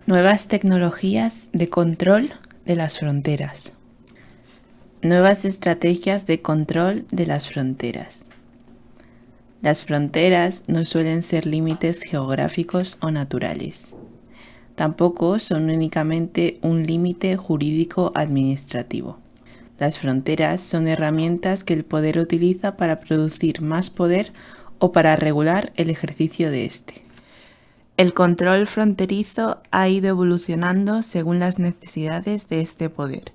Nuevas tecnologías de control de las fronteras. Nuevas estrategias de control de las fronteras. Las fronteras no suelen ser límites geográficos o naturales. Tampoco son únicamente un límite jurídico administrativo. Las fronteras son herramientas que el poder utiliza para producir más poder o para regular el ejercicio de este. El control fronterizo ha ido evolucionando según las necesidades de este poder.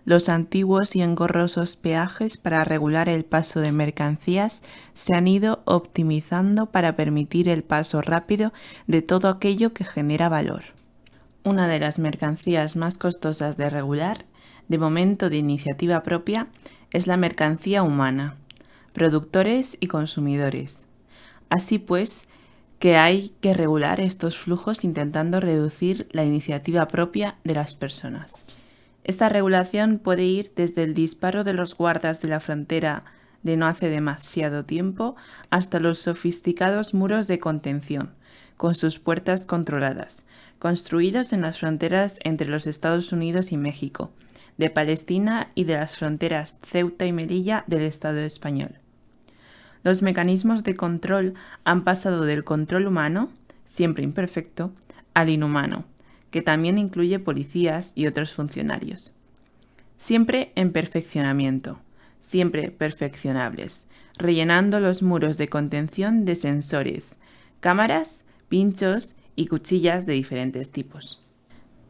Los antiguos y engorrosos peajes para regular el paso de mercancías se han ido optimizando para permitir el paso rápido de todo aquello que genera valor. Una de las mercancías más costosas de regular, de momento de iniciativa propia, es la mercancía humana, productores y consumidores. Así pues, que hay que regular estos flujos intentando reducir la iniciativa propia de las personas. Esta regulación puede ir desde el disparo de los guardas de la frontera de no hace demasiado tiempo hasta los sofisticados muros de contención, con sus puertas controladas, construidos en las fronteras entre los Estados Unidos y México, de Palestina y de las fronteras Ceuta y Melilla del Estado español. Los mecanismos de control han pasado del control humano, siempre imperfecto, al inhumano, que también incluye policías y otros funcionarios. Siempre en perfeccionamiento, siempre perfeccionables, rellenando los muros de contención de sensores, cámaras, pinchos y cuchillas de diferentes tipos.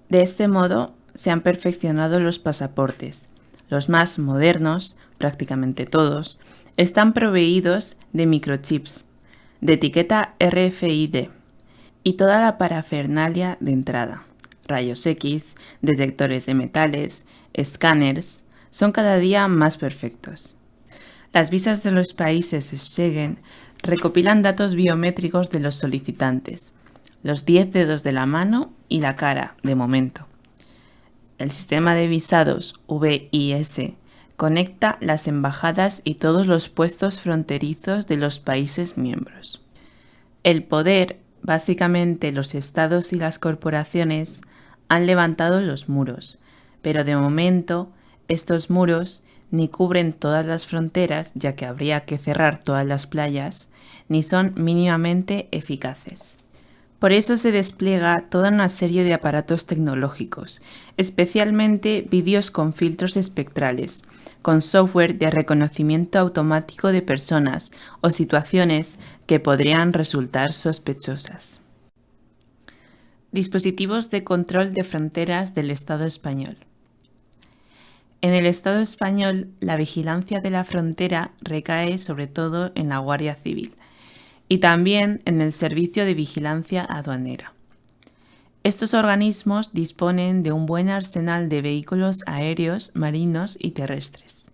De este modo, se han perfeccionado los pasaportes. Los más modernos, prácticamente todos, están proveídos de microchips, de etiqueta RFID y toda la parafernalia de entrada. Rayos X, detectores de metales, escáneres, son cada día más perfectos. Las visas de los países Schengen recopilan datos biométricos de los solicitantes, los 10 dedos de la mano y la cara, de momento. El sistema de visados VIS conecta las embajadas y todos los puestos fronterizos de los países miembros. El poder, básicamente los estados y las corporaciones, han levantado los muros, pero de momento estos muros ni cubren todas las fronteras, ya que habría que cerrar todas las playas, ni son mínimamente eficaces. Por eso se despliega toda una serie de aparatos tecnológicos, especialmente vídeos con filtros espectrales, con software de reconocimiento automático de personas o situaciones que podrían resultar sospechosas. Dispositivos de control de fronteras del Estado español. En el Estado español, la vigilancia de la frontera recae sobre todo en la Guardia Civil y también en el Servicio de Vigilancia Aduanera. Estos organismos disponen de un buen arsenal de vehículos aéreos, marinos y terrestres.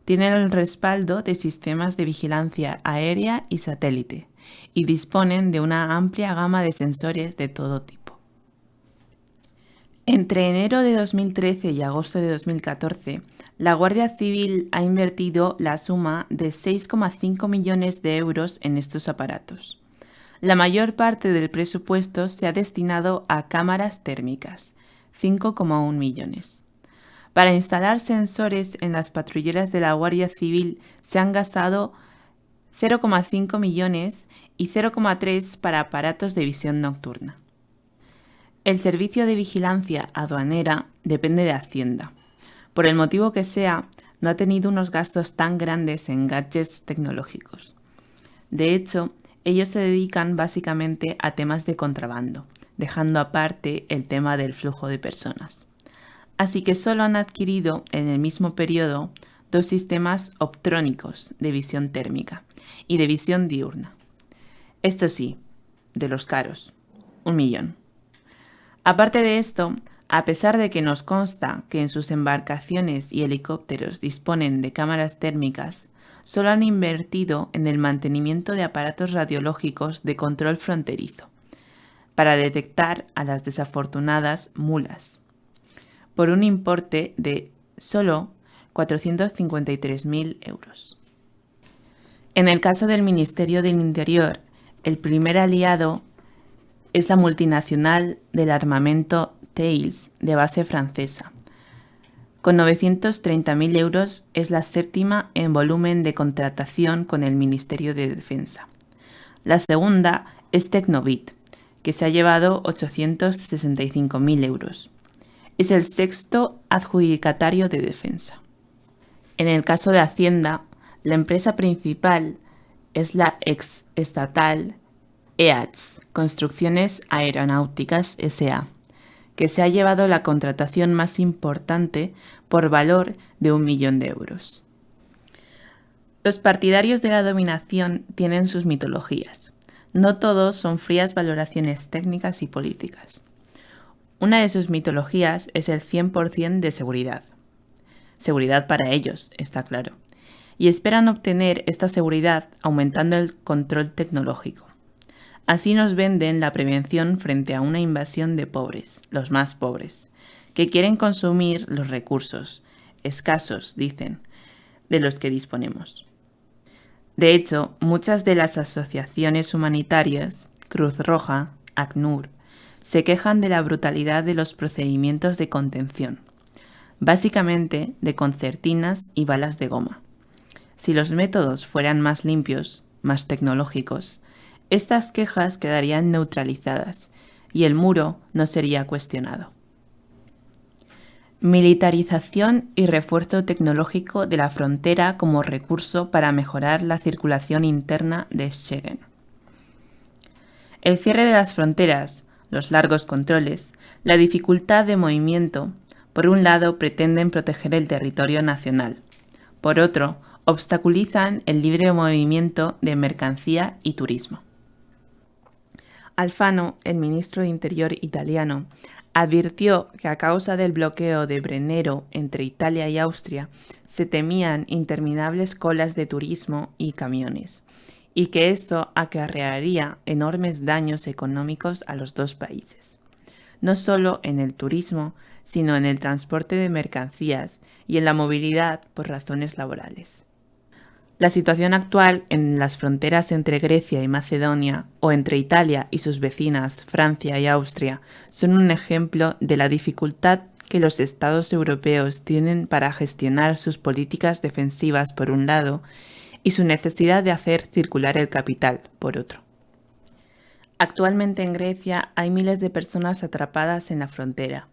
Tienen el respaldo de sistemas de vigilancia aérea y satélite y disponen de una amplia gama de sensores de todo tipo. Entre enero de 2013 y agosto de 2014, la Guardia Civil ha invertido la suma de 6,5 millones de euros en estos aparatos. La mayor parte del presupuesto se ha destinado a cámaras térmicas, 5,1 millones. Para instalar sensores en las patrulleras de la Guardia Civil se han gastado 0,5 millones y 0,3 para aparatos de visión nocturna. El Servicio de Vigilancia Aduanera depende de Hacienda. Por el motivo que sea, no ha tenido unos gastos tan grandes en gadgets tecnológicos. De hecho, ellos se dedican básicamente a temas de contrabando, dejando aparte el tema del flujo de personas. Así que solo han adquirido en el mismo periodo 2 sistemas optrónicos de visión térmica y de visión diurna. Esto sí, de los caros, 1 millón. Aparte de esto, a pesar de que nos consta que en sus embarcaciones y helicópteros disponen de cámaras térmicas, solo han invertido en el mantenimiento de aparatos radiológicos de control fronterizo, para detectar a las desafortunadas mulas, por un importe de solo 453.000 euros. En el caso del Ministerio del Interior, el primer aliado es la multinacional del armamento Thales, de base francesa. Con 930.000 euros es la séptima en volumen de contratación con el Ministerio de Defensa. La segunda es Tecnobit, que se ha llevado 865.000 euros. Es el sexto adjudicatario de defensa. En el caso de Hacienda, la empresa principal es la exestatal EADS, Construcciones Aeronáuticas S.A., que se ha llevado la contratación más importante por valor de 1 millón de euros. Los partidarios de la dominación tienen sus mitologías. No todos son frías valoraciones técnicas y políticas. Una de sus mitologías es el 100% de seguridad. Seguridad para ellos, está claro. Y esperan obtener esta seguridad aumentando el control tecnológico. Así nos venden la prevención frente a una invasión de pobres, los más pobres, que quieren consumir los recursos, escasos, dicen, de los que disponemos. De hecho, muchas de las asociaciones humanitarias, Cruz Roja, ACNUR, se quejan de la brutalidad de los procedimientos de contención, básicamente de concertinas y balas de goma. Si los métodos fueran más limpios, más tecnológicos, estas quejas quedarían neutralizadas y el muro no sería cuestionado. Militarización y refuerzo tecnológico de la frontera como recurso para mejorar la circulación interna de Schengen. El cierre de las fronteras, los largos controles, la dificultad de movimiento, por un lado pretenden proteger el territorio nacional, por otro obstaculizan el libre movimiento de mercancía y turismo. Alfano, el ministro de Interior italiano, advirtió que a causa del bloqueo de Brennero entre Italia y Austria se temían interminables colas de turismo y camiones, y que esto acarrearía enormes daños económicos a los dos países, no solo en el turismo, sino en el transporte de mercancías y en la movilidad por razones laborales. La situación actual en las fronteras entre Grecia y Macedonia o entre Italia y sus vecinas Francia y Austria son un ejemplo de la dificultad que los Estados europeos tienen para gestionar sus políticas defensivas por un lado y su necesidad de hacer circular el capital por otro. Actualmente en Grecia hay miles de personas atrapadas en la frontera,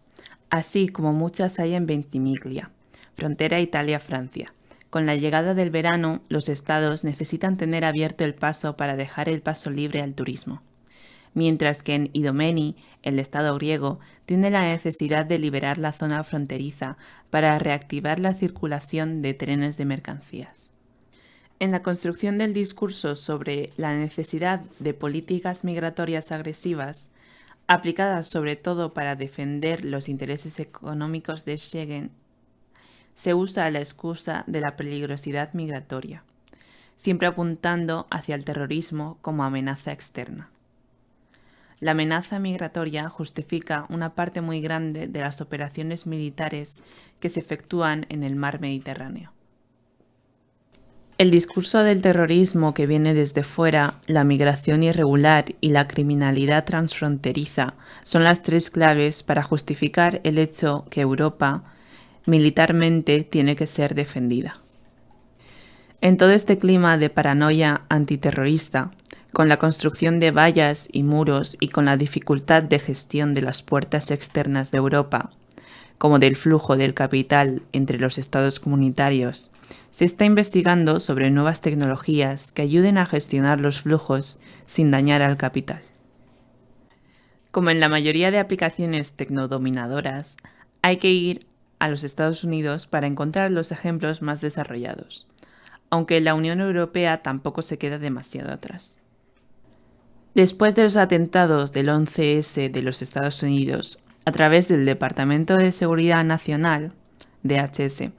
así como muchas hay en Ventimiglia, frontera Italia-Francia. Con la llegada del verano, los estados necesitan tener abierto el paso para dejar el paso libre al turismo, mientras que en Idomeni, el estado griego, tiene la necesidad de liberar la zona fronteriza para reactivar la circulación de trenes de mercancías. En la construcción del discurso sobre la necesidad de políticas migratorias agresivas, aplicadas sobre todo para defender los intereses económicos de Schengen, se usa la excusa de la peligrosidad migratoria, siempre apuntando hacia el terrorismo como amenaza externa. La amenaza migratoria justifica una parte muy grande de las operaciones militares que se efectúan en el mar Mediterráneo. El discurso del terrorismo que viene desde fuera, la migración irregular y la criminalidad transfronteriza son las tres claves para justificar el hecho que Europa militarmente tiene que ser defendida. En todo este clima de paranoia antiterrorista, con la construcción de vallas y muros y con la dificultad de gestión de las puertas externas de Europa, como del flujo del capital entre los estados comunitarios, se está investigando sobre nuevas tecnologías que ayuden a gestionar los flujos sin dañar al capital. Como en la mayoría de aplicaciones tecnodominadoras, hay que ir a los Estados Unidos para encontrar los ejemplos más desarrollados, aunque la Unión Europea tampoco se queda demasiado atrás. Después de los atentados del 11S de los Estados Unidos, a través del Departamento de Seguridad Nacional, DHS,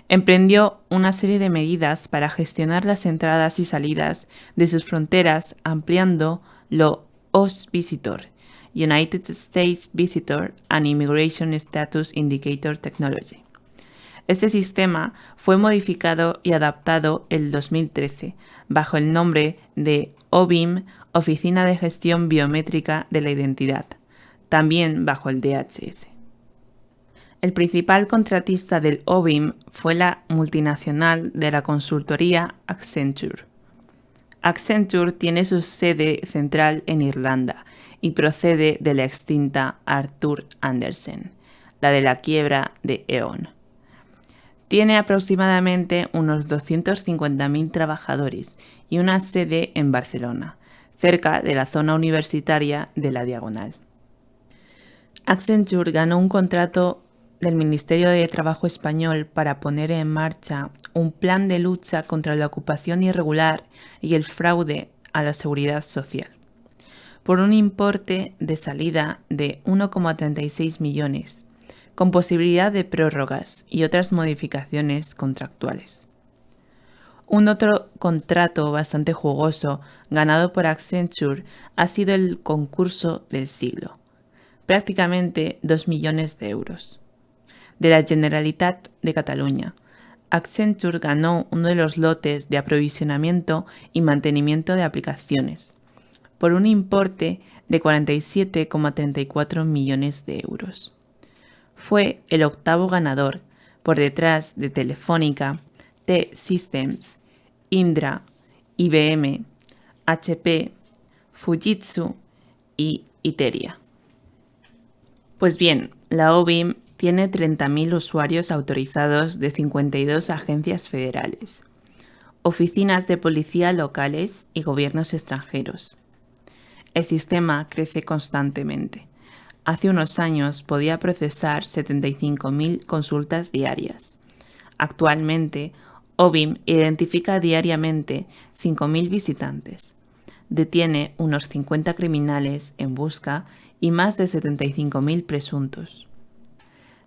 emprendió una serie de medidas para gestionar las entradas y salidas de sus fronteras ampliando lo US Visitor, United States Visitor and Immigration Status Indicator Technology. Este sistema fue modificado y adaptado en 2013 bajo el nombre de OBIM Oficina de Gestión Biométrica de la Identidad, también bajo el DHS. El principal contratista del OBIM fue la multinacional de la consultoría Accenture. Accenture tiene su sede central en Irlanda y procede de la extinta Arthur Andersen, la de la quiebra de E.ON. Tiene aproximadamente unos 250.000 trabajadores y una sede en Barcelona, cerca de la zona universitaria de La Diagonal. Accenture ganó un contrato del Ministerio de Trabajo español para poner en marcha un plan de lucha contra la ocupación irregular y el fraude a la seguridad social, por un importe de salida de 1,36 millones, con posibilidad de prórrogas y otras modificaciones contractuales. Un otro contrato bastante jugoso ganado por Accenture ha sido el concurso del siglo, prácticamente 2 millones de euros. De la Generalitat de Cataluña, Accenture ganó uno de los lotes de aprovisionamiento y mantenimiento de aplicaciones, por un importe de 47,34 millones de euros. Fue el octavo ganador, por detrás de Telefónica, T-Systems, Indra, IBM, HP, Fujitsu y Iteria. Pues bien, la OBIM tiene 30.000 usuarios autorizados de 52 agencias federales, oficinas de policía locales y gobiernos extranjeros. El sistema crece constantemente. Hace unos años podía procesar 75.000 consultas diarias. Actualmente, OBIM identifica diariamente 5.000 visitantes. Detiene unos 50 criminales en busca y más de 75.000 presuntos.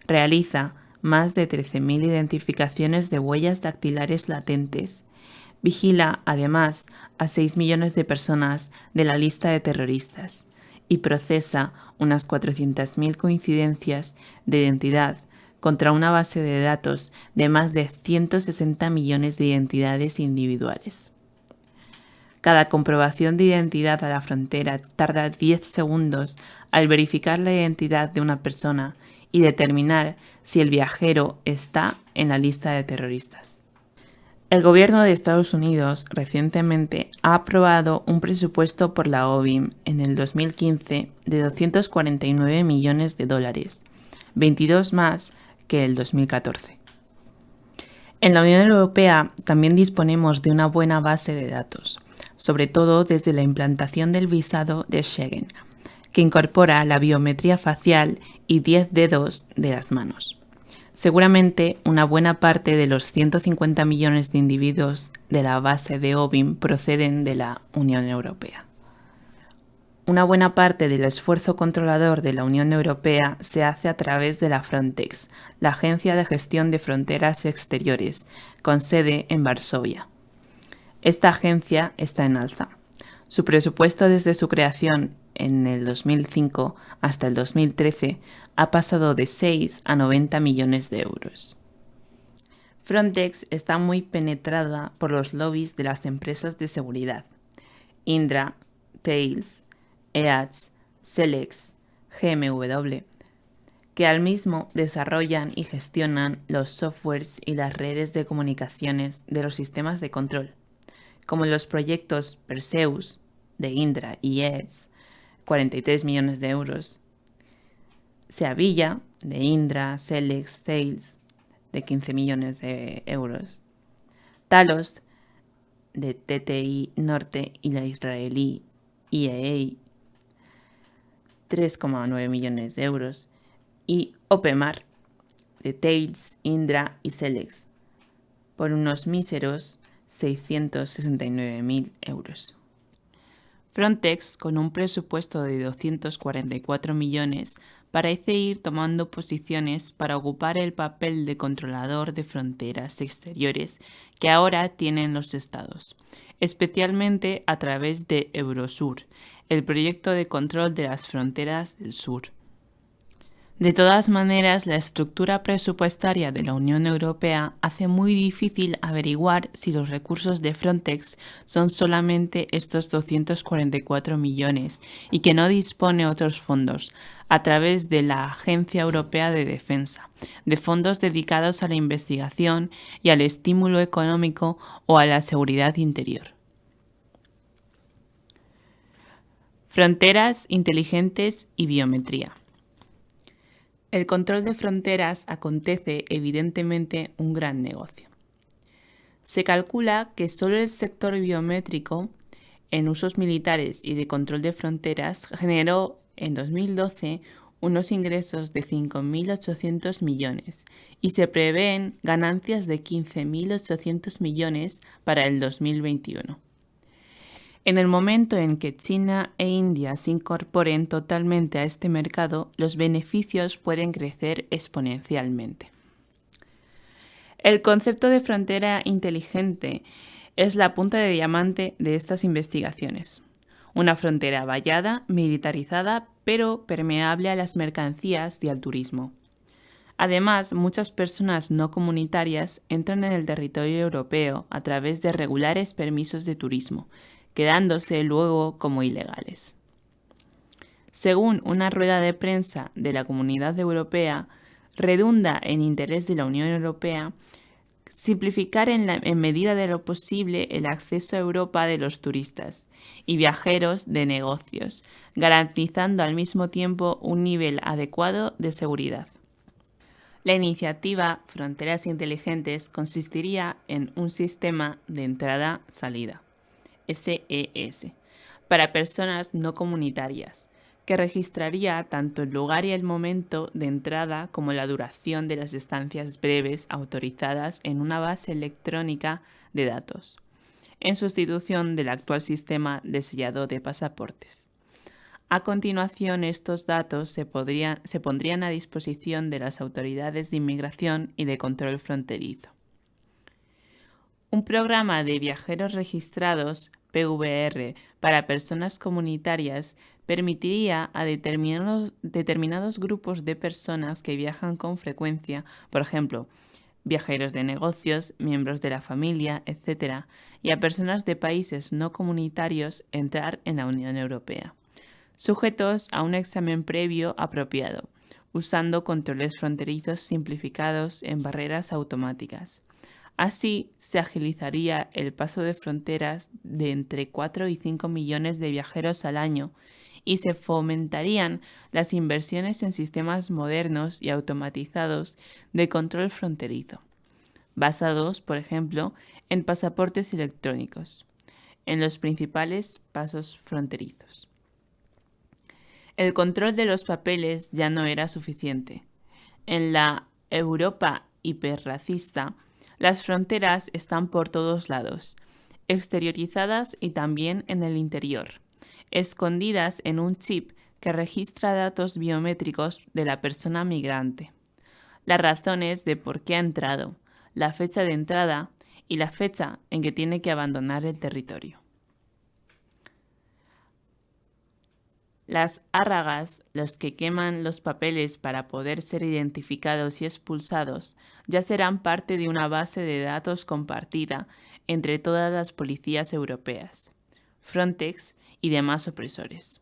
Realiza más de 13.000 identificaciones de huellas dactilares latentes. Vigila, además, a 6 millones de personas de la lista de terroristas y procesa unas 400.000 coincidencias de identidad contra una base de datos de más de 160 millones de identidades individuales. Cada comprobación de identidad a la frontera tarda 10 segundos al verificar la identidad de una persona y determinar si el viajero está en la lista de terroristas. El gobierno de Estados Unidos recientemente ha aprobado un presupuesto por la OBIM en el 2015 de 249 millones de dólares, 22 más que el 2014. En la Unión Europea también disponemos de una buena base de datos, sobre todo desde la implantación del visado de Schengen, que incorpora la biometría facial y 10 dedos de las manos. Seguramente una buena parte de los 150 millones de individuos de la base de OBIM proceden de la Unión Europea. Una buena parte del esfuerzo controlador de la Unión Europea se hace a través de la Frontex, la Agencia de Gestión de Fronteras Exteriores, con sede en Varsovia. Esta agencia está en alza. Su presupuesto desde su creación en el 2005 hasta el 2013 ha pasado de 6 a 90 millones de euros. Frontex está muy penetrada por los lobbies de las empresas de seguridad. Indra, Thales, EADS, Celex, GMW, que al mismo desarrollan y gestionan los softwares y las redes de comunicaciones de los sistemas de control, como los proyectos Perseus de Indra y EADS, 43 millones de euros, Seavilla de Indra, Celex, Thales, de 15 millones de euros, Talos de TTI Norte y la israelí IAA, 3,9 millones de euros, y Opemar de Thales, Indra y Celex, por unos míseros 669.000 euros. Frontex, con un presupuesto de 244 millones, parece ir tomando posiciones para ocupar el papel de controlador de fronteras exteriores que ahora tienen los estados, especialmente a través de Eurosur, el proyecto de control de las fronteras del sur. De todas maneras, la estructura presupuestaria de la Unión Europea hace muy difícil averiguar si los recursos de Frontex son solamente estos 244 millones y que no dispone otros fondos a través de la Agencia Europea de Defensa, de fondos dedicados a la investigación y al estímulo económico o a la seguridad interior. Fronteras inteligentes y biometría. El control de fronteras acontece evidentemente un gran negocio. Se calcula que solo el sector biométrico en usos militares y de control de fronteras generó en 2012 unos ingresos de 5.800 millones y se prevén ganancias de 15.800 millones para el 2021. En el momento en que China e India se incorporen totalmente a este mercado, los beneficios pueden crecer exponencialmente. El concepto de frontera inteligente es la punta de diamante de estas investigaciones. Una frontera vallada, militarizada, pero permeable a las mercancías y al turismo. Además, muchas personas no comunitarias entran en el territorio europeo a través de regulares permisos de turismo, quedándose luego como ilegales. Según una rueda de prensa de la Comunidad Europea, redunda en interés de la Unión Europea simplificar en medida de lo posible el acceso a Europa de los turistas y viajeros de negocios, garantizando al mismo tiempo un nivel adecuado de seguridad. La iniciativa Fronteras Inteligentes consistiría en un sistema de entrada-salida, SES, para personas no comunitarias, que registraría tanto el lugar y el momento de entrada como la duración de las estancias breves autorizadas en una base electrónica de datos, en sustitución del actual sistema de sellado de pasaportes. A continuación, estos datos se pondrían a disposición de las autoridades de inmigración y de control fronterizo. Un programa de viajeros registrados, PVR, para personas comunitarias permitiría a determinados grupos de personas que viajan con frecuencia, por ejemplo, viajeros de negocios, miembros de la familia, etc., y a personas de países no comunitarios entrar en la Unión Europea, sujetos a un examen previo apropiado, usando controles fronterizos simplificados en barreras automáticas. Así se agilizaría el paso de fronteras de entre 4 y 5 millones de viajeros al año y se fomentarían las inversiones en sistemas modernos y automatizados de control fronterizo, basados, por ejemplo, en pasaportes electrónicos, en los principales pasos fronterizos. El control de los papeles ya no era suficiente. En la Europa hiperracista, las fronteras están por todos lados, exteriorizadas y también en el interior, escondidas en un chip que registra datos biométricos de la persona migrante, las razones de por qué ha entrado, la fecha de entrada y la fecha en que tiene que abandonar el territorio. Las árragas, los que queman los papeles para poder ser identificados y expulsados, ya serán parte de una base de datos compartida entre todas las policías europeas, Frontex y demás opresores.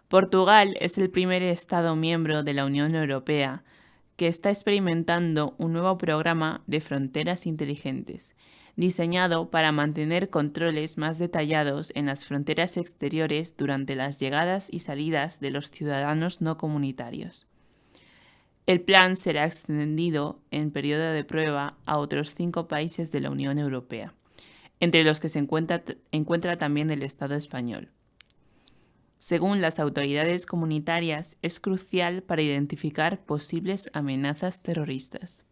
Portugal es el primer Estado miembro de la Unión Europea que está experimentando un nuevo programa de fronteras inteligentes, diseñado para mantener controles más detallados en las fronteras exteriores durante las llegadas y salidas de los ciudadanos no comunitarios. El plan será extendido en periodo de prueba a otros 5 países de la Unión Europea, entre los que se encuentra también el Estado español. Según las autoridades comunitarias, es crucial para identificar posibles amenazas terroristas.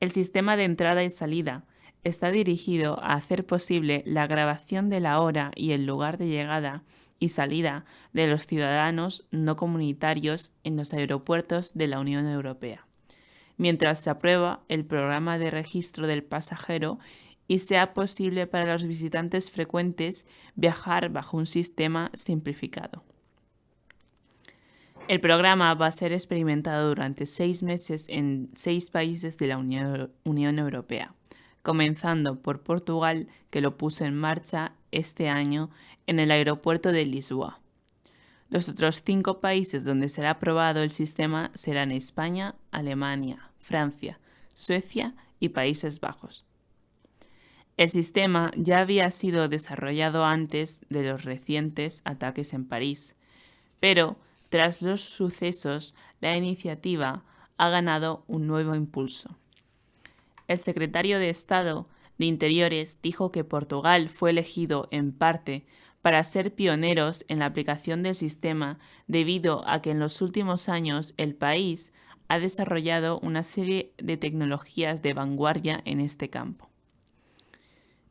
El sistema de entrada y salida está dirigido a hacer posible la grabación de la hora y el lugar de llegada y salida de los ciudadanos no comunitarios en los aeropuertos de la Unión Europea, mientras se aprueba el programa de registro del pasajero y sea posible para los visitantes frecuentes viajar bajo un sistema simplificado. El programa va a ser experimentado durante 6 meses en 6 países de la Unión Europea, comenzando por Portugal, que lo puso en marcha este año en el aeropuerto de Lisboa. Los otros 5 países donde será aprobado el sistema serán España, Alemania, Francia, Suecia y Países Bajos. El sistema ya había sido desarrollado antes de los recientes ataques en París, pero tras los sucesos, la iniciativa ha ganado un nuevo impulso. El secretario de Estado de Interiores dijo que Portugal fue elegido en parte para ser pioneros en la aplicación del sistema debido a que en los últimos años el país ha desarrollado una serie de tecnologías de vanguardia en este campo.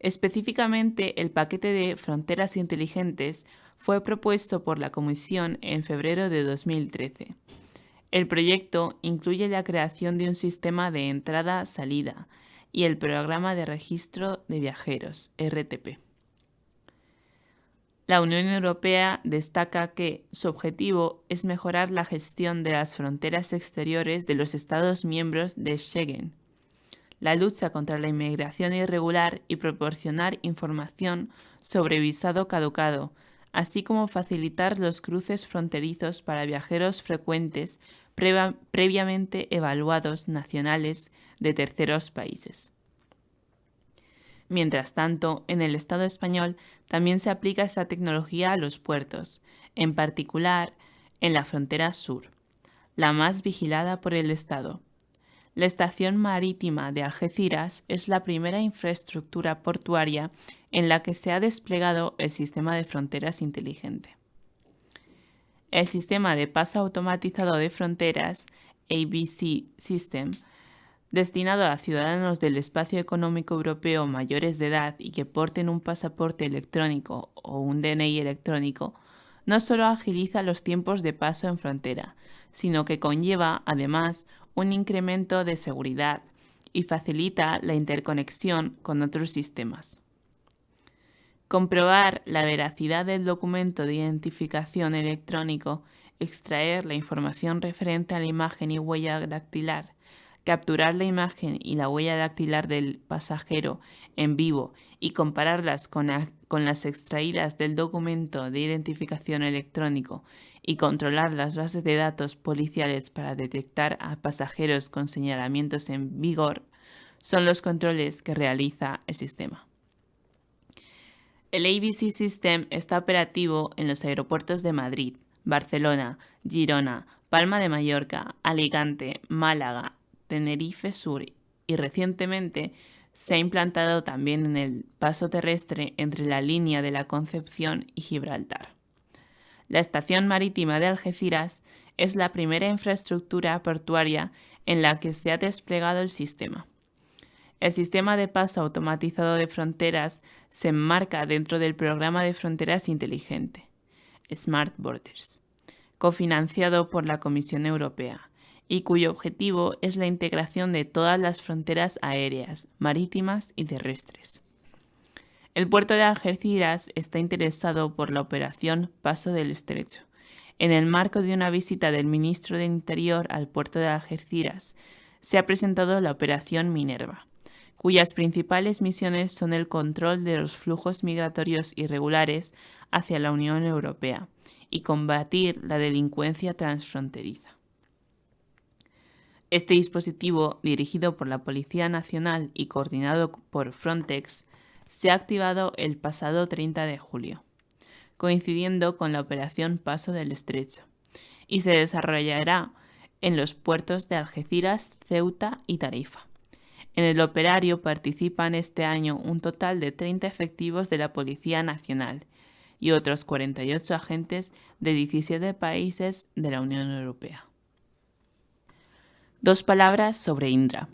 Específicamente, el paquete de fronteras inteligentes fue propuesto por la Comisión en febrero de 2013. El proyecto incluye la creación de un sistema de entrada-salida y el Programa de Registro de Viajeros, RTP. La Unión Europea destaca que su objetivo es mejorar la gestión de las fronteras exteriores de los Estados miembros de Schengen, la lucha contra la inmigración irregular y proporcionar información sobre visado caducado, así como facilitar los cruces fronterizos para viajeros frecuentes previamente evaluados nacionales de terceros países. Mientras tanto, en el Estado español también se aplica esta tecnología a los puertos, en particular en la frontera sur, la más vigilada por el Estado. La estación marítima de Algeciras es la primera infraestructura portuaria en la que se ha desplegado el sistema de fronteras inteligente. El sistema de paso automatizado de fronteras, ABC System, destinado a ciudadanos del espacio económico europeo mayores de edad y que porten un pasaporte electrónico o un DNI electrónico, no solo agiliza los tiempos de paso en frontera, sino que conlleva, además, un incremento de seguridad y facilita la interconexión con otros sistemas. Comprobar la veracidad del documento de identificación electrónico, extraer la información referente a la imagen y huella dactilar, capturar la imagen y la huella dactilar del pasajero en vivo y compararlas con las extraídas del documento de identificación electrónico y controlar las bases de datos policiales para detectar a pasajeros con señalamientos en vigor son los controles que realiza el sistema. El ABC System está operativo en los aeropuertos de Madrid, Barcelona, Girona, Palma de Mallorca, Alicante, Málaga, Tenerife Sur y recientemente se ha implantado también en el paso terrestre entre la línea de la Concepción y Gibraltar. La estación marítima de Algeciras es la primera infraestructura portuaria en la que se ha desplegado el sistema. El sistema de paso automatizado de fronteras se enmarca dentro del Programa de Fronteras Inteligente, Smart Borders, cofinanciado por la Comisión Europea, y cuyo objetivo es la integración de todas las fronteras aéreas, marítimas y terrestres. El puerto de Algeciras está interesado por la operación Paso del Estrecho. En el marco de una visita del ministro del Interior al puerto de Algeciras, se ha presentado la operación Minerva, cuyas principales misiones son el control de los flujos migratorios irregulares hacia la Unión Europea y combatir la delincuencia transfronteriza. Este dispositivo, dirigido por la Policía Nacional y coordinado por Frontex, se ha activado el pasado 30 de julio, coincidiendo con la operación Paso del Estrecho, y se desarrollará en los puertos de Algeciras, Ceuta y Tarifa. En el operario participan este año un total de 30 efectivos de la Policía Nacional y otros 48 agentes de 17 países de la Unión Europea. 2 palabras sobre Indra.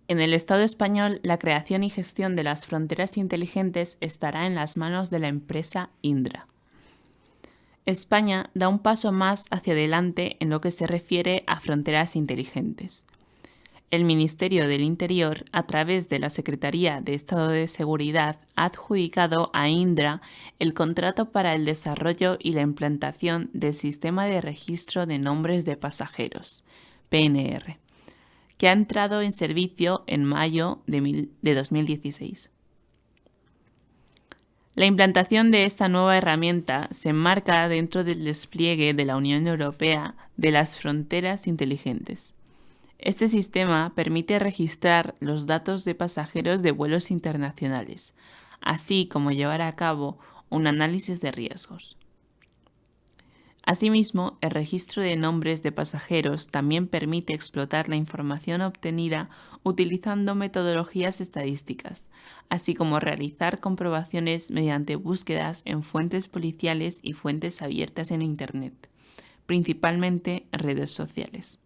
En el Estado español, la creación y gestión de las fronteras inteligentes estará en las manos de la empresa Indra. España da un paso más hacia adelante en lo que se refiere a fronteras inteligentes. El Ministerio del Interior, a través de la Secretaría de Estado de Seguridad, ha adjudicado a Indra el contrato para el desarrollo y la implantación del Sistema de Registro de Nombres de Pasajeros, PNR, que ha entrado en servicio en mayo de 2016. La implantación de esta nueva herramienta se enmarca dentro del despliegue de la Unión Europea de las fronteras inteligentes. Este sistema permite registrar los datos de pasajeros de vuelos internacionales, así como llevar a cabo un análisis de riesgos. Asimismo, el registro de nombres de pasajeros también permite explotar la información obtenida utilizando metodologías estadísticas, así como realizar comprobaciones mediante búsquedas en fuentes policiales y fuentes abiertas en Internet, principalmente en redes sociales.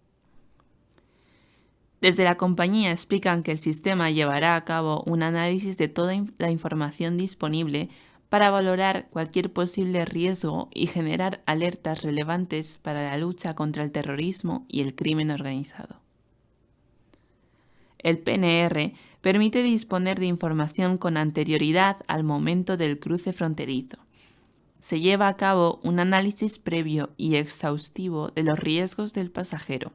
Desde la compañía explican que el sistema llevará a cabo un análisis de toda la información disponible para valorar cualquier posible riesgo y generar alertas relevantes para la lucha contra el terrorismo y el crimen organizado. El PNR permite disponer de información con anterioridad al momento del cruce fronterizo. Se lleva a cabo un análisis previo y exhaustivo de los riesgos del pasajero,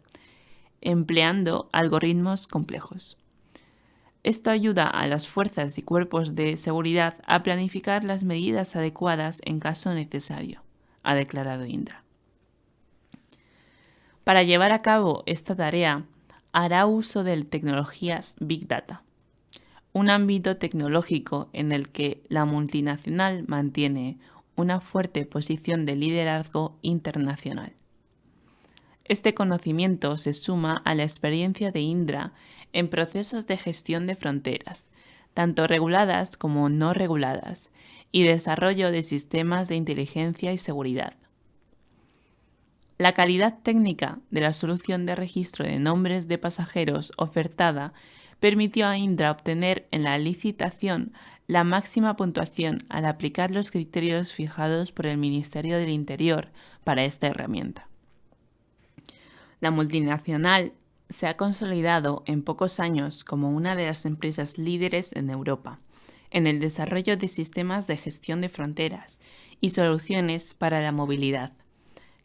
empleando algoritmos complejos. Esto ayuda a las fuerzas y cuerpos de seguridad a planificar las medidas adecuadas en caso necesario, ha declarado Indra. Para llevar a cabo esta tarea, hará uso de tecnologías Big Data, un ámbito tecnológico en el que la multinacional mantiene una fuerte posición de liderazgo internacional. Este conocimiento se suma a la experiencia de Indra en procesos de gestión de fronteras, tanto reguladas como no reguladas, y desarrollo de sistemas de inteligencia y seguridad. La calidad técnica de la solución de registro de nombres de pasajeros ofertada permitió a Indra obtener en la licitación la máxima puntuación al aplicar los criterios fijados por el Ministerio del Interior para esta herramienta. La multinacional se ha consolidado en pocos años como una de las empresas líderes en Europa, en el desarrollo de sistemas de gestión de fronteras y soluciones para la movilidad,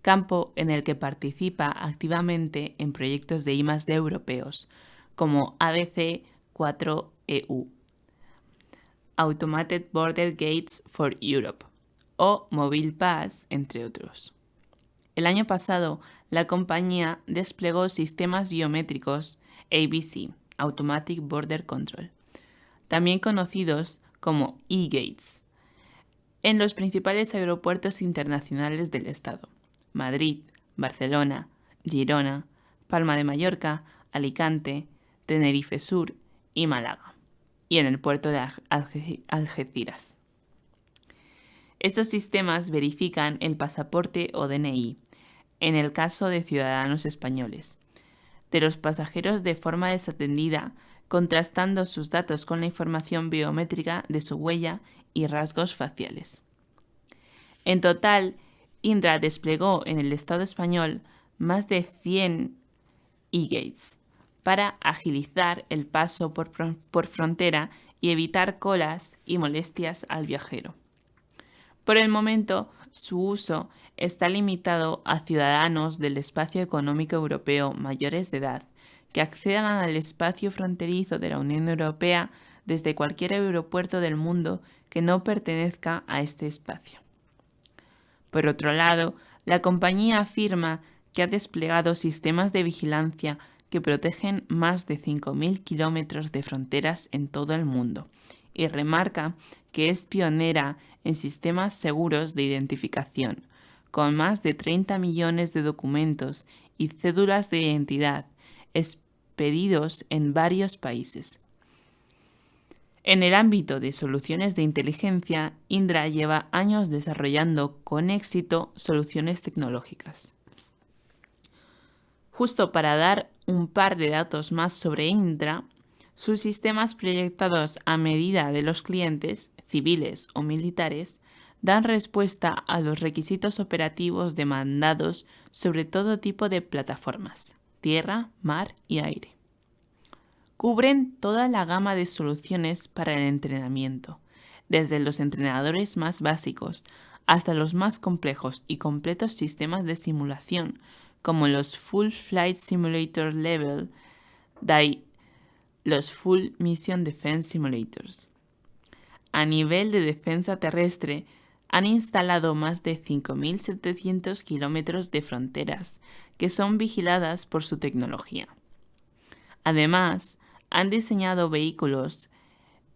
campo en el que participa activamente en proyectos de I+D europeos, como ABC4EU, Automated Border Gates for Europe, o Mobile Pass, entre otros. El año pasado, la compañía desplegó sistemas biométricos ABC, Automatic Border Control, también conocidos como e-Gates, en los principales aeropuertos internacionales del estado: Madrid, Barcelona, Girona, Palma de Mallorca, Alicante, Tenerife Sur y Málaga, y en el puerto de Algeciras. Estos sistemas verifican el pasaporte o DNI, en el caso de ciudadanos españoles, de los pasajeros de forma desatendida, contrastando sus datos con la información biométrica de su huella y rasgos faciales. En total, Indra desplegó en el Estado español más de 100 e-Gates para agilizar el paso por frontera y evitar colas y molestias al viajero. Por el momento, su uso está limitado a ciudadanos del espacio económico europeo mayores de edad que accedan al espacio fronterizo de la Unión Europea desde cualquier aeropuerto del mundo que no pertenezca a este espacio. Por otro lado, la compañía afirma que ha desplegado sistemas de vigilancia que protegen más de 5.000 kilómetros de fronteras en todo el mundo y remarca que es pionera en sistemas seguros de identificación, con más de 30 millones de documentos y cédulas de identidad expedidos en varios países. En el ámbito de soluciones de inteligencia, Indra lleva años desarrollando con éxito soluciones tecnológicas. Justo para dar un par de datos más sobre Indra, sus sistemas proyectados a medida de los clientes, civiles o militares, dan respuesta a los requisitos operativos demandados sobre todo tipo de plataformas, tierra, mar y aire. cubren toda la gama de soluciones para el entrenamiento, desde los entrenadores más básicos hasta los más complejos y completos sistemas de simulación, como los Full Flight Simulator Level, los Full Mission Defense Simulators. A nivel de defensa terrestre, han instalado más de 5.700 kilómetros de fronteras que son vigiladas por su tecnología. Además, han diseñado vehículos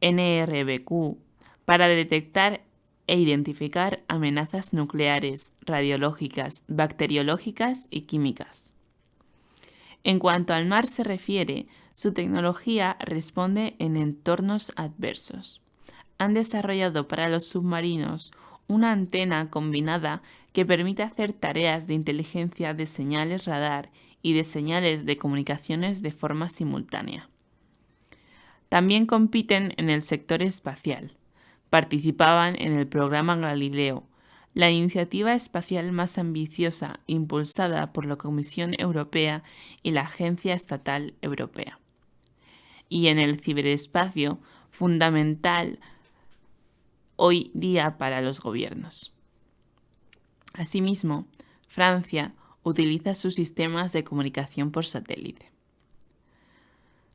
NRBQ para detectar e identificar amenazas nucleares, radiológicas, bacteriológicas y químicas. En cuanto al mar se refiere, su tecnología responde en entornos adversos. Han desarrollado para los submarinos una antena combinada que permite hacer tareas de inteligencia de señales radar y de señales de comunicaciones de forma simultánea. También compiten en el sector espacial. Participaban en el programa Galileo, la iniciativa espacial más ambiciosa impulsada por la Comisión Europea y la Agencia Estatal Europea. Y en el ciberespacio, fundamental hoy día para los gobiernos. Asimismo, Francia utiliza sus sistemas de comunicación por satélite.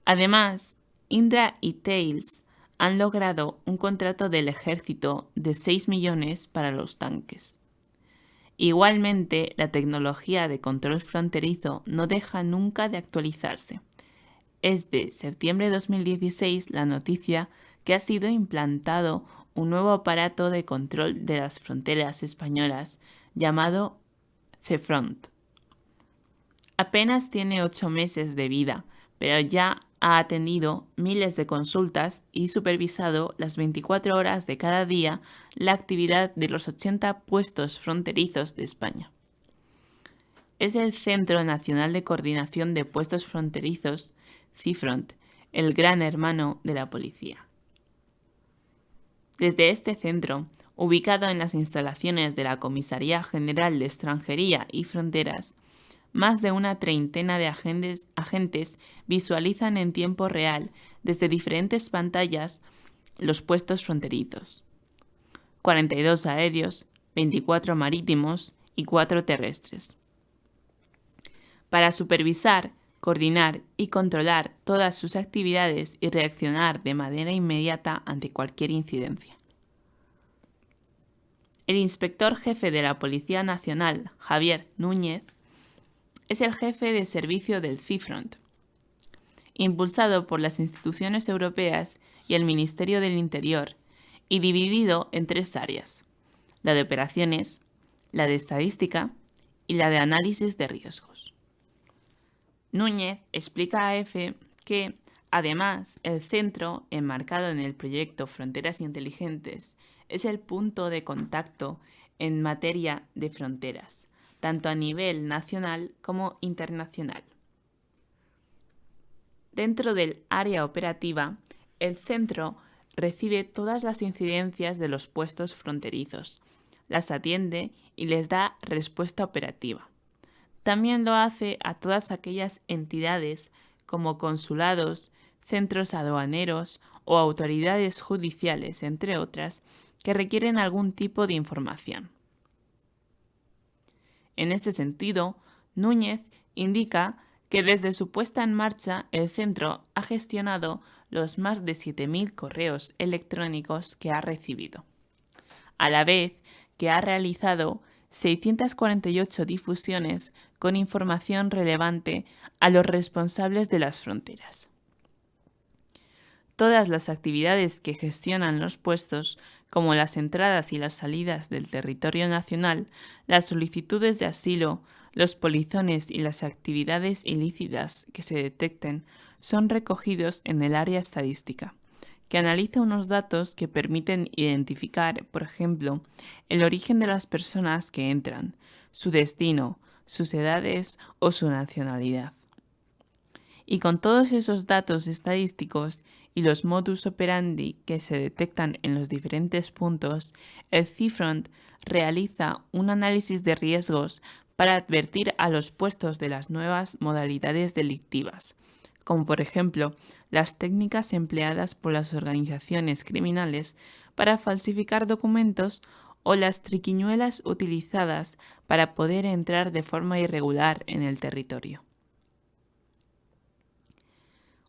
Además, Indra y Thales han logrado un contrato del ejército de 6 millones para los tanques. Igualmente, la tecnología de control fronterizo no deja nunca de actualizarse. Es de septiembre de 2016 la noticia que ha sido implantado un nuevo aparato de control de las fronteras españolas llamado CEFRONT. Apenas tiene 8 meses de vida, pero ya ha atendido miles de consultas y supervisado las 24 horas de cada día la actividad de los 80 puestos fronterizos de España. Es el Centro Nacional de Coordinación de Puestos Fronterizos, CIFRONT, el gran hermano de la policía. Desde este centro, ubicado en las instalaciones de la Comisaría General de Extranjería y Fronteras, más de una treintena de agentes visualizan en tiempo real desde diferentes pantallas los puestos fronterizos. 42 aéreos, 24 marítimos y 4 terrestres. Para supervisar, coordinar y controlar todas sus actividades y reaccionar de manera inmediata ante cualquier incidencia. El inspector jefe de la Policía Nacional, Javier Núñez, es el jefe de servicio del CIFRONT, impulsado por las instituciones europeas y el Ministerio del Interior, y dividido en 3 áreas: la de operaciones, la de estadística y la de análisis de riesgos. Núñez explica a EFE que, además, el centro, enmarcado en el proyecto Fronteras Inteligentes, es el punto de contacto en materia de fronteras, tanto a nivel nacional como internacional. Dentro del área operativa, el centro recibe todas las incidencias de los puestos fronterizos, las atiende y les da respuesta operativa. También lo hace a todas aquellas entidades como consulados, centros aduaneros o autoridades judiciales, entre otras, que requieren algún tipo de información. En este sentido, Núñez indica que desde su puesta en marcha el centro ha gestionado los más de 7.000 correos electrónicos que ha recibido, a la vez que ha realizado 648 difusiones con información relevante a los responsables de las fronteras. Todas las actividades que gestionan los puestos, como las entradas y las salidas del territorio nacional, las solicitudes de asilo, los polizones y las actividades ilícitas que se detecten, son recogidos en el área estadística, que analiza unos datos que permiten identificar, por ejemplo, el origen de las personas que entran, su destino, sus edades o su nacionalidad. Y con todos esos datos estadísticos y los modus operandi que se detectan en los diferentes puntos, el CIFRONT realiza un análisis de riesgos para advertir a los puestos de las nuevas modalidades delictivas, como por ejemplo las técnicas empleadas por las organizaciones criminales para falsificar documentos o las triquiñuelas utilizadas para poder entrar de forma irregular en el territorio.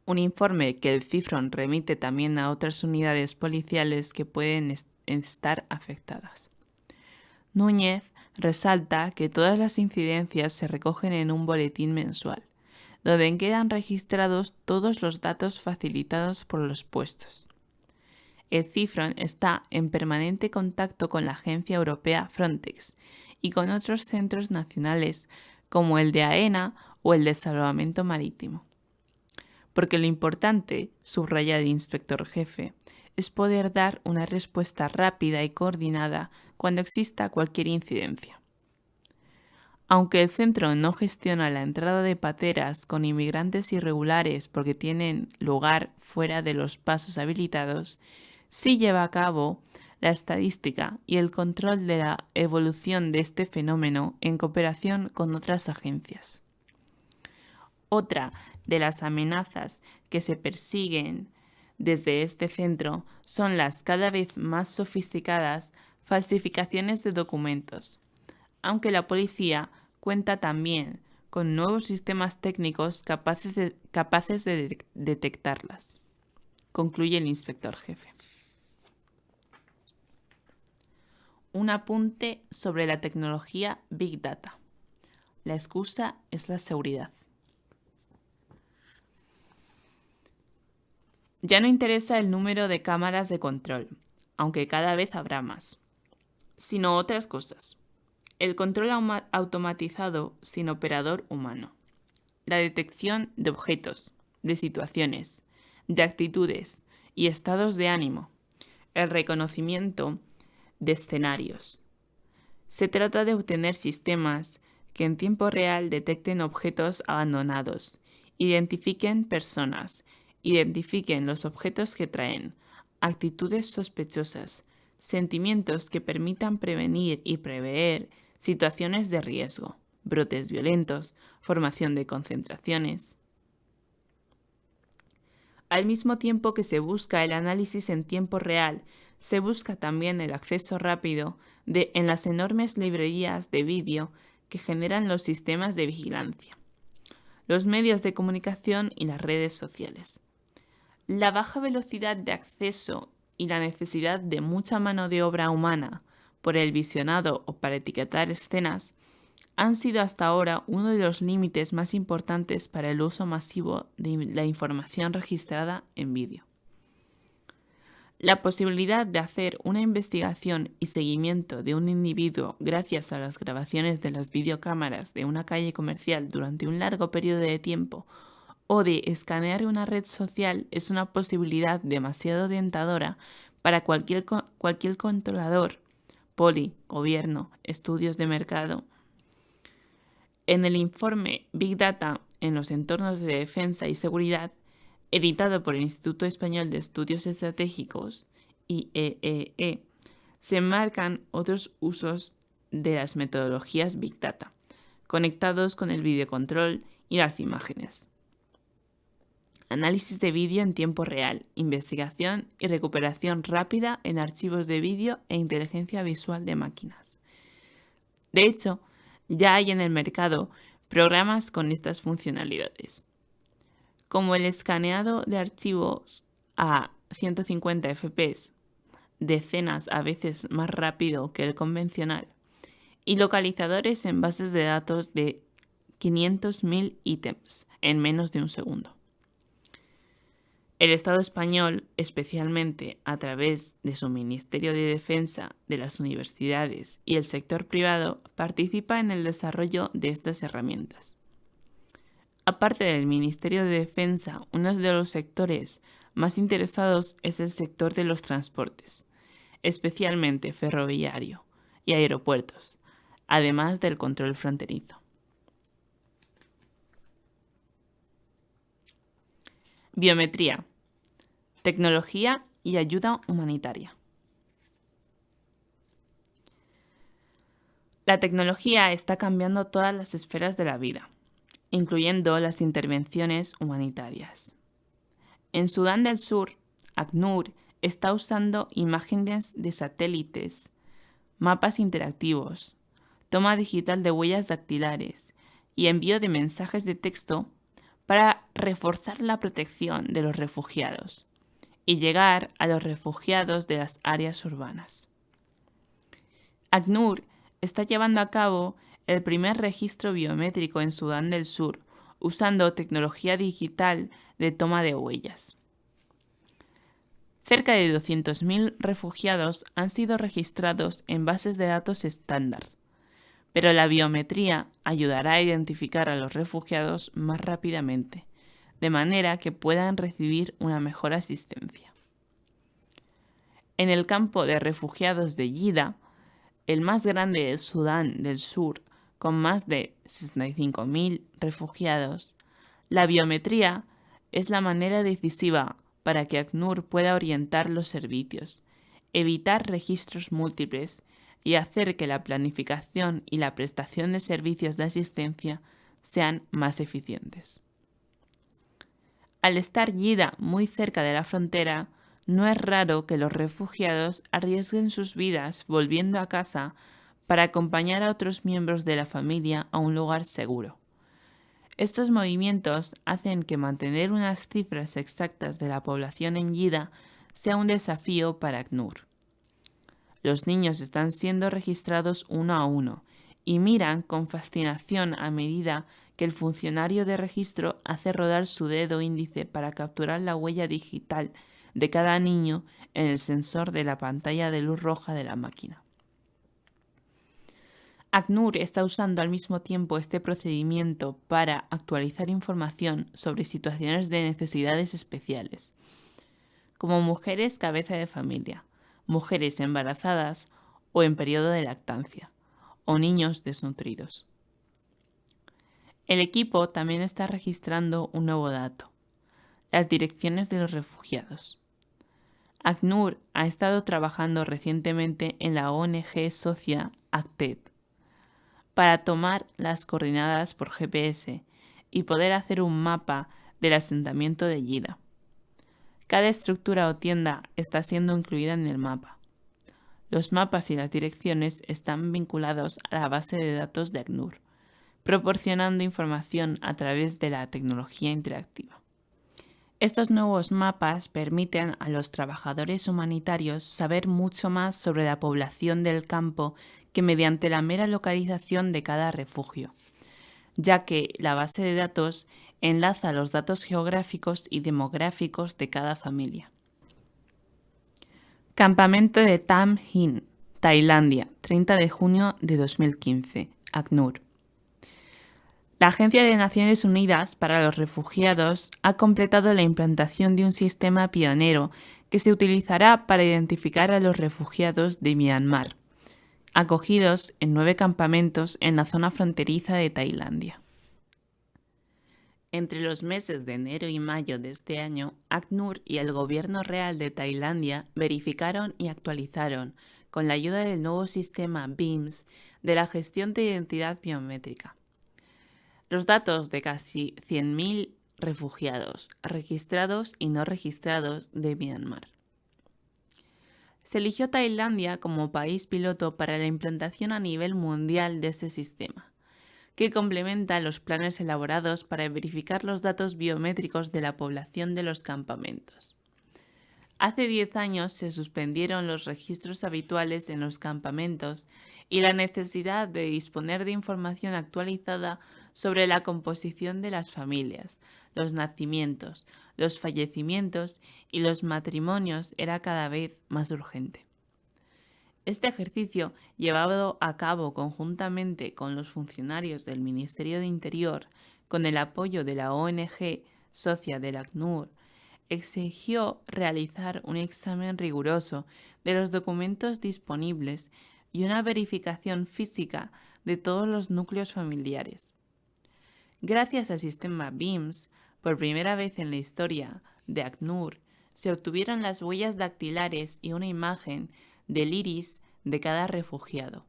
Un informe que el CIFRON remite también a otras unidades policiales que pueden estar afectadas. Núñez resalta que todas las incidencias se recogen en un boletín mensual, donde quedan registrados todos los datos facilitados por los puestos. El CIFRON está en permanente contacto con la agencia europea Frontex y con otros centros nacionales como el de AENA o el de Salvamento Marítimo. Porque lo importante, subraya el inspector jefe, es poder dar una respuesta rápida y coordinada cuando exista cualquier incidencia. Aunque el centro no gestiona la entrada de pateras con inmigrantes irregulares porque tienen lugar fuera de los pasos habilitados, sí lleva a cabo la estadística y el control de la evolución de este fenómeno en cooperación con otras agencias. Otra de las amenazas que se persiguen desde este centro son las cada vez más sofisticadas falsificaciones de documentos, aunque la policía cuenta también con nuevos sistemas técnicos capaces de detectarlas, concluye el inspector jefe. Un apunte sobre la tecnología Big Data. La excusa es la seguridad. Ya no interesa el número de cámaras de control, aunque cada vez habrá más, sino otras cosas. El control automatizado sin operador humano. La detección de objetos, de situaciones, de actitudes y estados de ánimo. El reconocimiento de escenarios. Se trata de obtener sistemas que en tiempo real detecten objetos abandonados, identifiquen personas, identifiquen los objetos que traen, actitudes sospechosas, sentimientos que permitan prevenir y prever situaciones de riesgo, brotes violentos, formación de concentraciones. Al mismo tiempo que se busca el análisis en tiempo real, se busca también el acceso rápido en las enormes librerías de vídeo que generan los sistemas de vigilancia, los medios de comunicación y las redes sociales. La baja velocidad de acceso y la necesidad de mucha mano de obra humana por el visionado o para etiquetar escenas han sido hasta ahora uno de los límites más importantes para el uso masivo de la información registrada en vídeo. La posibilidad de hacer una investigación y seguimiento de un individuo gracias a las grabaciones de las videocámaras de una calle comercial durante un largo periodo de tiempo o de escanear una red social es una posibilidad demasiado tentadora para cualquier controlador, poli, gobierno, estudios de mercado. En el informe Big Data en los entornos de defensa y seguridad, editado por el Instituto Español de Estudios Estratégicos, IEEE, se marcan otros usos de las metodologías Big Data, conectados con el videocontrol y las imágenes. Análisis de vídeo en tiempo real, investigación y recuperación rápida en archivos de vídeo e inteligencia visual de máquinas. De hecho, ya hay en el mercado programas con estas funcionalidades, como el escaneado de archivos a 150 fps, decenas a veces más rápido que el convencional, y localizadores en bases de datos de 500.000 ítems en menos de un segundo. El Estado español, especialmente a través de su Ministerio de Defensa, de las universidades y el sector privado, participa en el desarrollo de estas herramientas. Aparte del Ministerio de Defensa, uno de los sectores más interesados es el sector de los transportes, especialmente ferroviario y aeropuertos, además del control fronterizo. Biometría, tecnología y ayuda humanitaria. La tecnología está cambiando todas las esferas de la vida. incluyendo las intervenciones humanitarias. En Sudán del Sur, ACNUR está usando imágenes de satélites, mapas interactivos, toma digital de huellas dactilares y envío de mensajes de texto para reforzar la protección de los refugiados y llegar a los refugiados de las áreas urbanas. ACNUR está llevando a cabo el primer registro biométrico en Sudán del Sur, usando tecnología digital de toma de huellas. Cerca de 200.000 refugiados han sido registrados en bases de datos estándar, pero la biometría ayudará a identificar a los refugiados más rápidamente, de manera que puedan recibir una mejor asistencia. En el campo de refugiados de Yida, el más grande de Sudán del Sur, con más de 65.000 refugiados, la biometría es la manera decisiva para que ACNUR pueda orientar los servicios, evitar registros múltiples y hacer que la planificación y la prestación de servicios de asistencia sean más eficientes. Al estar Yida muy cerca de la frontera, no es raro que los refugiados arriesguen sus vidas volviendo a casa para acompañar a otros miembros de la familia a un lugar seguro. Estos movimientos hacen que mantener unas cifras exactas de la población en Yida sea un desafío para ACNUR. Los niños están siendo registrados uno a uno y miran con fascinación a medida que el funcionario de registro hace rodar su dedo índice para capturar la huella digital de cada niño en el sensor de la pantalla de luz roja de la máquina. ACNUR está usando al mismo tiempo este procedimiento para actualizar información sobre situaciones de necesidades especiales, como mujeres cabeza de familia, mujeres embarazadas o en periodo de lactancia, o niños desnutridos. El equipo también está registrando un nuevo dato: las direcciones de los refugiados. ACNUR ha estado trabajando recientemente en la ONG socia ACTED para tomar las coordenadas por GPS y poder hacer un mapa del asentamiento de Yida. Cada estructura o tienda está siendo incluida en el mapa. Los mapas y las direcciones están vinculados a la base de datos de ACNUR, proporcionando información a través de la tecnología interactiva. Estos nuevos mapas permiten a los trabajadores humanitarios saber mucho más sobre la población del campo que mediante la mera localización de cada refugio, ya que la base de datos enlaza los datos geográficos y demográficos de cada familia. Campamento de Tam Hin, Tailandia, 30 de junio de 2015, ACNUR. La Agencia de Naciones Unidas para los Refugiados ha completado la implantación de un sistema pionero que se utilizará para identificar a los refugiados de Myanmar, acogidos en 9 campamentos en la zona fronteriza de Tailandia. Entre los meses de enero y mayo de este año, ACNUR y el Gobierno Real de Tailandia verificaron y actualizaron, con la ayuda del nuevo sistema BIMS, de la gestión de identidad biométrica, los datos de casi 100.000 refugiados registrados y no registrados de Myanmar. Se eligió Tailandia como país piloto para la implantación a nivel mundial de este sistema, que complementa los planes elaborados para verificar los datos biométricos de la población de los campamentos. Hace 10 años se suspendieron los registros habituales en los campamentos y la necesidad de disponer de información actualizada sobre la composición de las familias, los nacimientos, los fallecimientos y los matrimonios era cada vez más urgente. Este ejercicio, llevado a cabo conjuntamente con los funcionarios del Ministerio de Interior, con el apoyo de la ONG socia del ACNUR, exigió realizar un examen riguroso de los documentos disponibles y una verificación física de todos los núcleos familiares. Gracias al sistema BIMS, por primera vez en la historia de ACNUR, se obtuvieron las huellas dactilares y una imagen del iris de cada refugiado.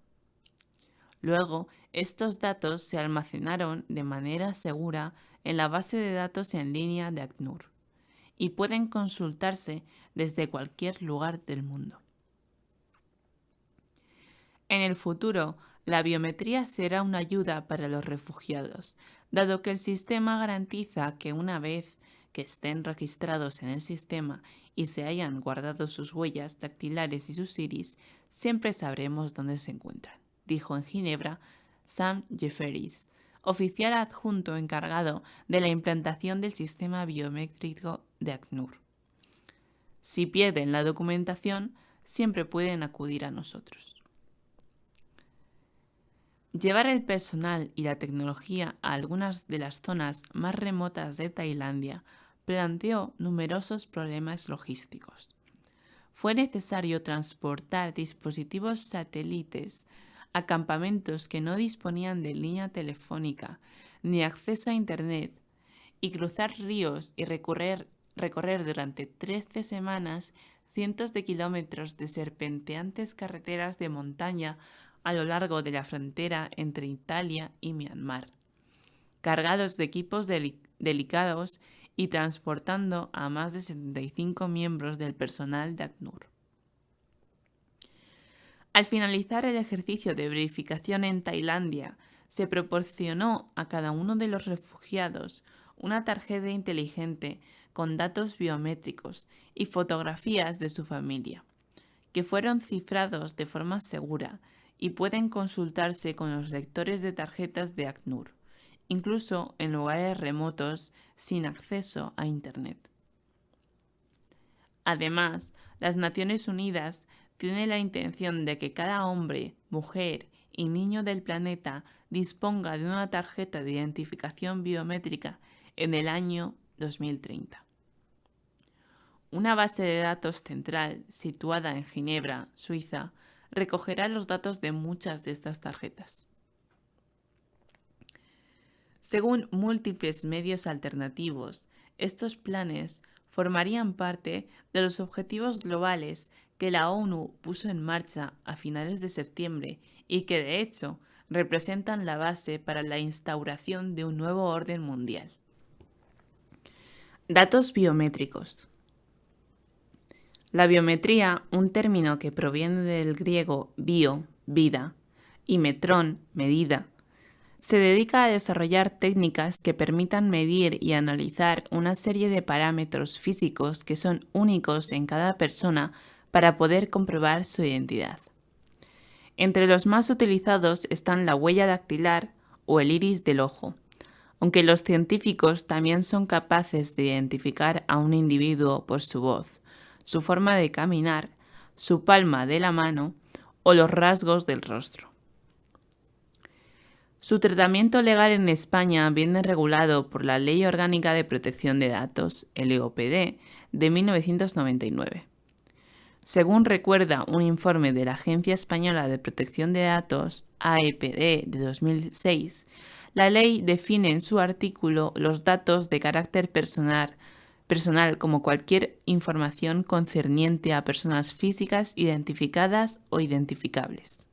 Luego, estos datos se almacenaron de manera segura en la base de datos en línea de ACNUR y pueden consultarse desde cualquier lugar del mundo. En el futuro, la biometría será una ayuda para los refugiados, dado que el sistema garantiza que una vez que estén registrados en el sistema y se hayan guardado sus huellas dactilares y sus iris, siempre sabremos dónde se encuentran, dijo en Ginebra Sam Jefferies, oficial adjunto encargado de la implantación del sistema biométrico de ACNUR. Si pierden la documentación, siempre pueden acudir a nosotros. Llevar el personal y la tecnología a algunas de las zonas más remotas de Tailandia planteó numerosos problemas logísticos. Fue necesario transportar dispositivos satélites a campamentos que no disponían de línea telefónica ni acceso a Internet y cruzar ríos y recorrer durante 13 semanas cientos de kilómetros de serpenteantes carreteras de montaña a lo largo de la frontera entre Italia y Myanmar, cargados de equipos delicados y transportando a más de 75 miembros del personal de ACNUR. Al finalizar el ejercicio de verificación en Tailandia, se proporcionó a cada uno de los refugiados una tarjeta inteligente con datos biométricos y fotografías de su familia, que fueron cifrados de forma segura y pueden consultarse con los lectores de tarjetas de ACNUR, incluso en lugares remotos sin acceso a Internet. Además, las Naciones Unidas tienen la intención de que cada hombre, mujer y niño del planeta disponga de una tarjeta de identificación biométrica en el año 2030. Una base de datos central situada en Ginebra, Suiza, recogerá los datos de muchas de estas tarjetas. Según múltiples medios alternativos, estos planes formarían parte de los objetivos globales que la ONU puso en marcha a finales de septiembre y que, de hecho, representan la base para la instauración de un nuevo orden mundial. Datos biométricos. La biometría, un término que proviene del griego bio, vida, y metrón, medida, se dedica a desarrollar técnicas que permitan medir y analizar una serie de parámetros físicos que son únicos en cada persona para poder comprobar su identidad. Entre los más utilizados están la huella dactilar o el iris del ojo, aunque los científicos también son capaces de identificar a un individuo por su voz, su forma de caminar, su palma de la mano o los rasgos del rostro. Su tratamiento legal en España viene regulado por la Ley Orgánica de Protección de Datos, LOPD, de 1999. Según recuerda un informe de la Agencia Española de Protección de Datos, AEPD, de 2006, la ley define en su artículo los datos de carácter personal como cualquier información concerniente a personas físicas identificadas o identificables.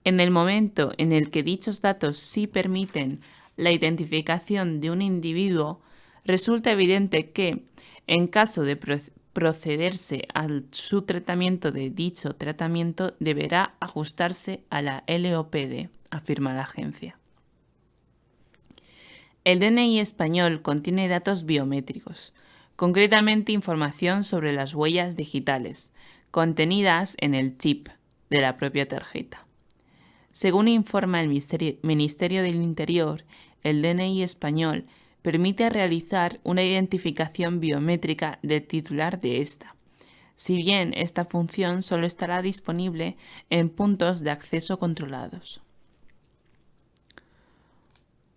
En el momento en el que dichos datos sí permiten la identificación de un individuo, resulta evidente que, en caso de procederse a su tratamiento de dicho tratamiento, deberá ajustarse a la LOPD, afirma la agencia. El DNI español contiene datos biométricos, concretamente información sobre las huellas digitales, contenidas en el chip de la propia tarjeta. Según informa el Ministerio del Interior, el DNI español permite realizar una identificación biométrica del titular de esta, si bien esta función solo estará disponible en puntos de acceso controlados.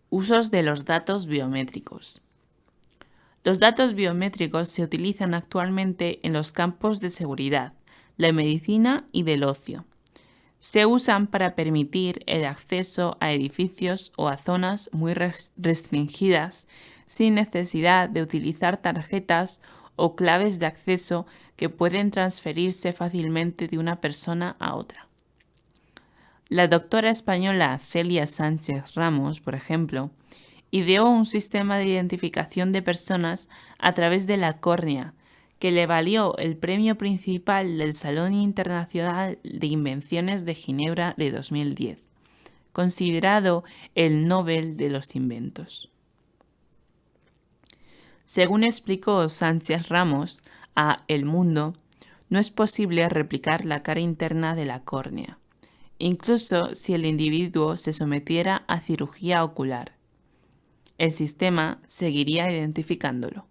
Usos de los datos biométricos. Los datos biométricos se utilizan actualmente en los campos de seguridad, la medicina y del ocio. Se usan para permitir el acceso a edificios o a zonas muy restringidas sin necesidad de utilizar tarjetas o claves de acceso que pueden transferirse fácilmente de una persona a otra. La doctora española Celia Sánchez Ramos, por ejemplo, ideó un sistema de identificación de personas a través de la córnea, que le valió el premio principal del Salón Internacional de Invenciones de Ginebra de 2010, considerado el Nobel de los Inventos. Según explicó Sánchez Ramos a El Mundo, no es posible replicar la cara interna de la córnea, incluso si el individuo se sometiera a cirugía ocular. El sistema seguiría identificándolo.